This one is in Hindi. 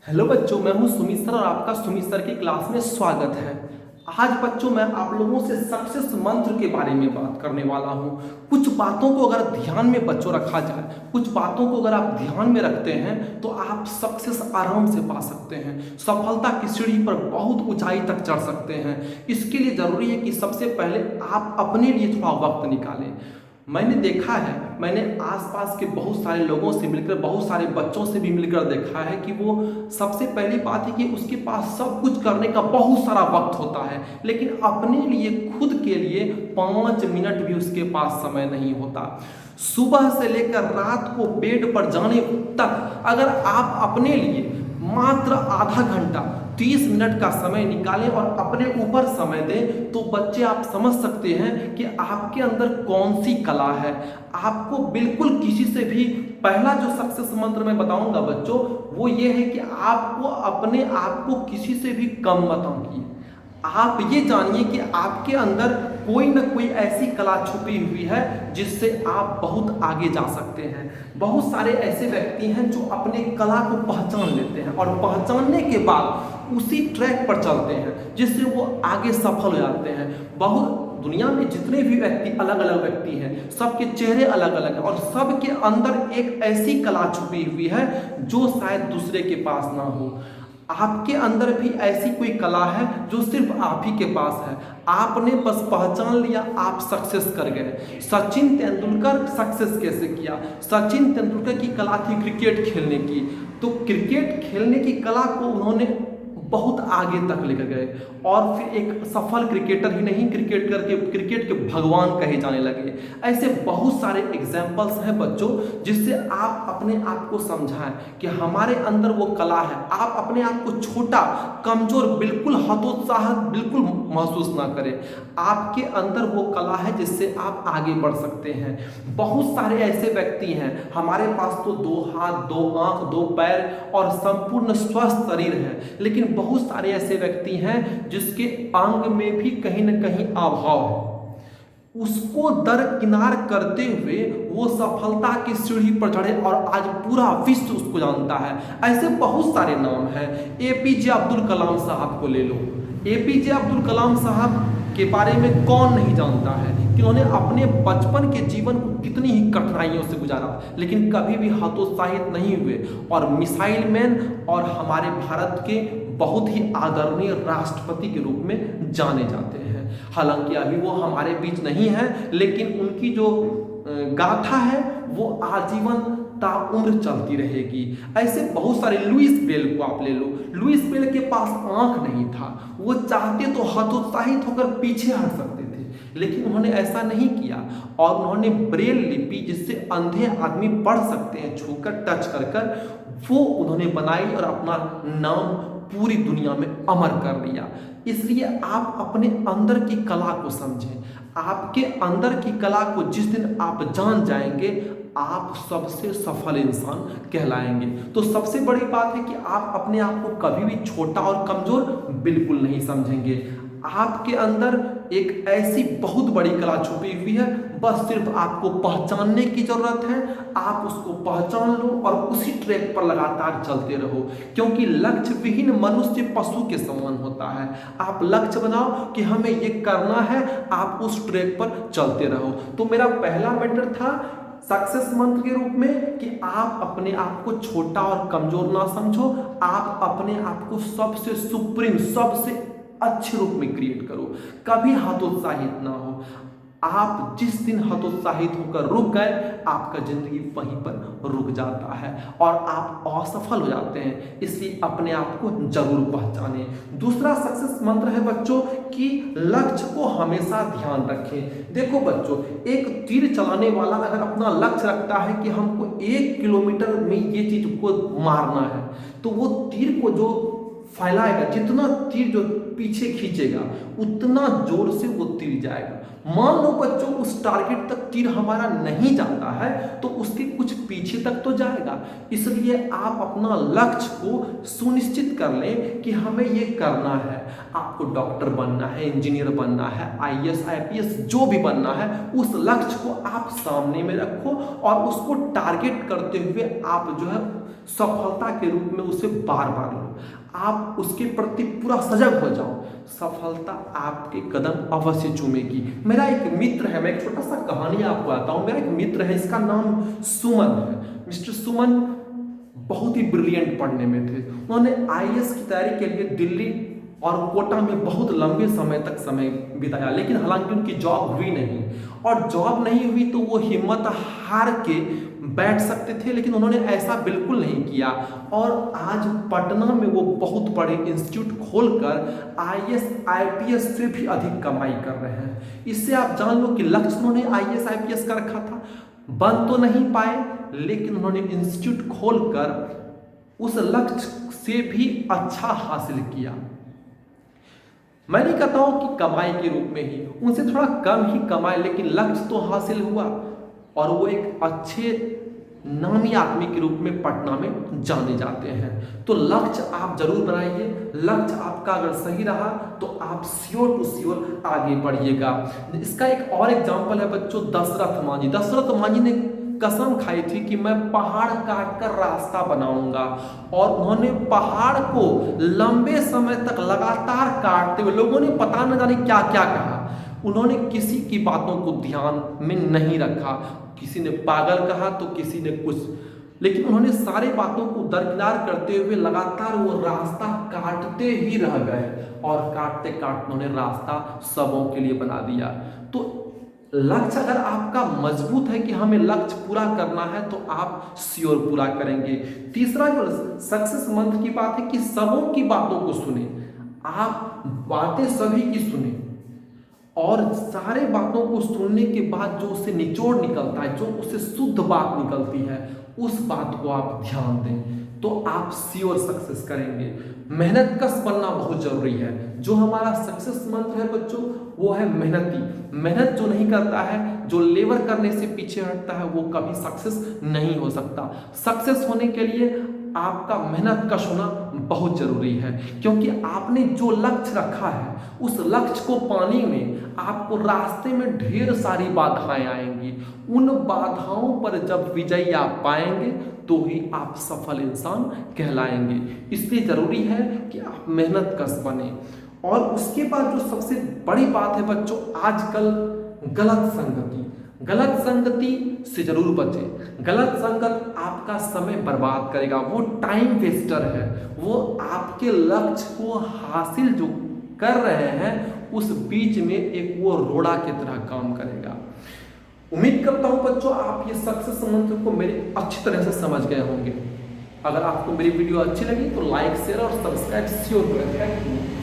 हेलो बच्चों, मैं हूं सुमित सर और आपका सुमित सर की क्लास में स्वागत है। आज बच्चों मैं आप लोगों से सक्सेस मंत्र के बारे में बात करने वाला हूं। कुछ बातों को अगर ध्यान में बच्चों रखा जाए, कुछ बातों को अगर आप ध्यान में रखते हैं तो आप सक्सेस आराम से पा सकते हैं, सफलता की सीढ़ी पर बहुत ऊंचाई तक चढ़ सकते हैं। इसके लिए जरूरी है कि सबसे पहले आप अपने लिए थोड़ा वक्त निकालें। मैंने देखा है, मैंने आसपास के बहुत सारे लोगों से मिलकर, बहुत सारे बच्चों से भी मिलकर देखा है कि वो सबसे पहली बात है कि उसके पास सब कुछ करने का बहुत सारा वक्त होता है, लेकिन अपने लिए, खुद के लिए 5 मिनट भी उसके पास समय नहीं होता। सुबह से लेकर रात को बेड पर जाने तक अगर आप अपने लिए मात्र आधा घंटा 30 मिनट का समय निकालें और अपने ऊपर समय दें, तो बच्चे आप समझ सकते हैं कि आपके अंदर कौन सी कला है। आपको बिल्कुल किसी से भी, पहला जो सक्सेस मंत्र मैं बताऊंगा बच्चों, वो ये है कि आपको अपने आप को किसी से भी कम मत आंकिए। आप ये जानिए कि आपके अंदर कोई ना कोई ऐसी कला छुपी हुई है जिससे आप बहुत आगे जा सकते हैं। बहुत सारे ऐसे व्यक्ति हैं जो अपने कला को पहचान लेते हैं और पहचानने के बाद उसी ट्रैक पर चलते हैं जिससे वो आगे सफल हो जाते हैं। बहुत दुनिया में जितने भी व्यक्ति, अलग अलग व्यक्ति हैं, सबके चेहरे अलग अलग हैं और सबके अंदर एक ऐसी कला छुपी हुई है जो शायद दूसरे के पास ना हो। आपके अंदर भी ऐसी कोई कला है जो सिर्फ आप ही के पास है। आपने बस पहचान लिया, आप सक्सेस कर गए। सचिन तेंदुलकर सक्सेस कैसे किया? सचिन तेंदुलकर की कला थी क्रिकेट खेलने की, तो क्रिकेट खेलने की कला को उन्होंने बहुत आगे तक लेकर गए और फिर एक सफल क्रिकेटर ही नहीं, क्रिकेट के भगवान कहे जाने लगे। ऐसे बहुत सारे एग्जाम्पल्स हैं बच्चों, जिससे आप अपने आप को समझाएं कि हमारे अंदर वो कला है। आप अपने आप को छोटा, कमजोर, बिल्कुल हतोत्साहित बिल्कुल महसूस ना करें। आपके अंदर वो कला है जिससे आप आगे बढ़ सकते हैं। बहुत सारे ऐसे व्यक्ति हैं, हमारे पास तो 2 हाथ, 2 आंख, 2 पैर और संपूर्ण स्वस्थ शरीर है, लेकिन बहुत सारे ऐसे व्यक्ति हैं जिसके अंग में भी कहीं ना कहीं अभाव है। उसको दरकिनार करते हुए वो सफलता की सीढ़ी पर चढ़े और आज पूरा विश्व उसको जानता है। ऐसे बहुत सारे नाम हैं। एपीजे अब्दुल कलाम साहब को ले लो। एपीजे अब्दुल कलाम साहब के बारे में कौन नहीं जानता है कि उन्होंने अपने बचपन के जीवन को कितनी ही कठिनाइयों से गुजारा, लेकिन कभी भी हतोत्साहित नहीं हुए और मिसाइल मैन और हमारे भारत के बहुत ही आदरणीय राष्ट्रपति के रूप में जाने जाते हैं। हालांकि अभी वो हमारे बीच नहीं है, लेकिन उनकी जो गाथा है वो आजीवन ताउम्र चलती रहेगी। ऐसे बहुत सारे, लुइस बेल को आप ले लो। लुइस बेल के पास आंख नहीं था, वो चाहते तो हतोत्साहित होकर पीछे हट सकते थे, लेकिन उन्होंने ऐसा नहीं किया और उन्होंने ब्रेल लिपि, जिससे अंधे आदमी पढ़ सकते हैं छूकर, टच कर कर, वो उन्होंने बनाई और अपना नाम पूरी दुनिया में अमर कर लिया। इसलिए आप अपने अंदर की कला को समझें। आपके अंदर की कला को जिस दिन आप जान जाएंगे, आप सबसे सफल इंसान कहलाएंगे। तो सबसे बड़ी बात है कि आप अपने आप को कभी भी छोटा और कमजोर बिल्कुल नहीं समझेंगे। आपके अंदर एक ऐसी बहुत बड़ी कला छुपी हुई है, बस सिर्फ आपको पहचानने की जरूरत है। आप उसको पहचान लो और उसी ट्रैक पर लगातार चलते रहो, क्योंकि लक्ष्य विहीन मनुष्य पशु के समान होता है। आप लक्ष्य बनाओ कि हमें ये करना है, आप उस ट्रैक पर चलते रहो। तो मेरा पहला मैटर था सक्सेस मंत्र के रूप में कि आप अपने आप को छोटा और कमजोर ना समझो, आप अपने आप को सबसे सुप्रीम, सबसे अच्छे रूप में क्रिएट करो। कभी हतोत्साहित ना हो। आप जिस दिन हतोत्साहित होकर रुक गए, आपका जिंदगी वहीं पर रुक जाता है और आप असफल हो जाते हैं। इसलिए अपने आप को जरूर पहचाने। दूसरा सक्सेस मंत्र है बच्चों कि लक्ष्य को हमेशा ध्यान रखें। देखो बच्चों, एक तीर चलाने वाला अगर अपना लक्ष्य रखता है कि हमको 1 किलोमीटर में ये चीज को मारना है, तो वो तीर को जो फैलाएगा, जितना तीर जो पीछे खींचेगा उतना जोर से वो तीर जाएगा। मान लो बच्चों उस टारगेट तक तीर हमारा नहीं जाता है तो उसके कुछ पीछे तक तो जाएगा। इसलिए आप अपना लक्ष्य को सुनिश्चित कर लें कि हमें ये करना है। आपको डॉक्टर बनना है, इंजीनियर बनना है, आईएएस आईपीएस जो भी बनना है, उस लक्ष्य को आप सामने में रखो और उसको टारगेट करते हुए आप जो है सफलता के रूप में उसे बार बार लो। आप उसके प्रति पूरा सजग हो जाओ, सफलता आपके कदम अवश्य चूमेगी। मेरा एक मित्र है, मैं एक छोटा सा कहानी आपको बताता हूँ। मेरा एक मित्र है, इसका नाम सुमन है। मिस्टर सुमन बहुत ही ब्रिलियंट पढ़ने में थे। उन्होंने आईएएस की तैयारी के लिए दिल्ली और कोटा में बहुत लंबे समय तक समय बिताया, लेकिन हालांकि उनकी जॉब हुई नहीं। और जॉब नहीं हुई तो वो हिम्मत हार के बैठ सकते थे, लेकिन उन्होंने ऐसा बिल्कुल नहीं किया। और आज पटना में वो बहुत बड़े इंस्टीट्यूट खोलकर आईएएस आईपीएस से भी अधिक कमाई कर रहे हैं। इससे आप जान लो कि लक्ष्य उन्होंने आईएएस आईपीएस का रखा था, बन तो नहीं पाए, लेकिन उन्होंने इंस्टीट्यूट खोलकर उस लक्ष्य से भी अच्छा हासिल किया। मैं नहीं कहता हूं कि कमाई के रूप में ही, उनसे थोड़ा कम ही कमाए, लेकिन लक्ष्य तो हासिल हुआ और वो एक अच्छे नामी आदमी के रूप में पटना में जाने जाते हैं। तो लक्ष्य आप जरूर बनाइए। लक्ष्य आपका अगर सही रहा तो आप श्योर टू श्योर आगे बढ़िएगा। इसका एक और एग्जाम्पल है बच्चों, दशरथ मांझी। दशरथ मांझी ने कसम खाई थी कि मैं पहाड़ काट कर रास्ता बनाऊंगा, और उन्होंने पहाड़ को लंबे समय तक लगातार काटते हुए, लोगों ने पता न जाने क्या क्या कहा, उन्होंने किसी की बातों को ध्यान में नहीं रखा। किसी ने पागल कहा तो किसी ने कुछ, लेकिन उन्होंने सारी बातों को दरकिनार करते हुए लगातार वो रास्ता काटते ही रह गए, और काटते काटते उन्होंने रास्ता सबों के लिए बना दिया। तो लक्ष्य अगर आपका मजबूत है कि हमें लक्ष्य पूरा करना है तो आप श्योर पूरा करेंगे। तीसरा जो सक्सेस मंत्र की बात है कि सबों की बातों को सुने। आप बातें सभी की सुने और सारे बातों को सुनने के बाद जो उससे निचोड़ निकलता है, जो उससे शुद्ध बात निकलती है, उस बात को आप ध्यान दें तो आप श्योर सक्सेस करेंगे। मेहनत कश बनना बहुत जरूरी है। जो हमारा सक्सेस मंत्र है बच्चों वो है मेहनती। मेहनत जो नहीं करता है, जो लेबर करने से पीछे हटता है, वो कभी सक्सेस नहीं हो सकता। सक्सेस होने के लिए आपका मेहनत कश होना बहुत जरूरी है, क्योंकि आपने जो लक्ष्य रखा है उस लक्ष्य को पाने में आपको रास्ते में ढेर सारी बाधाएं आएंगी। उन बाधाओं पर जब विजय आप पाएंगे तो ही आप सफल इंसान कहलाएंगे। इसलिए जरूरी है कि आप मेहनत कश बने। और उसके बाद जो सबसे बड़ी बात है बच्चों, आजकल गलत संगति से जरूर बचें। गलत संगत आपका समय बर्बाद करेगा, वो टाइम वेस्टर है, वो आपके लक्ष्य को हासिल जो कर रहे हैं उस बीच में एक वो रोड़ा की तरह काम करेगा। उम्मीद करता हूं बच्चों आप ये सक्सेस मंत्र को मेरे अच्छी तरह से समझ गए होंगे। अगर आपको मेरी वीडियो अच्छी लगी तो लाइक शेयर और सब्सक्राइब श्योर करें। Thank you.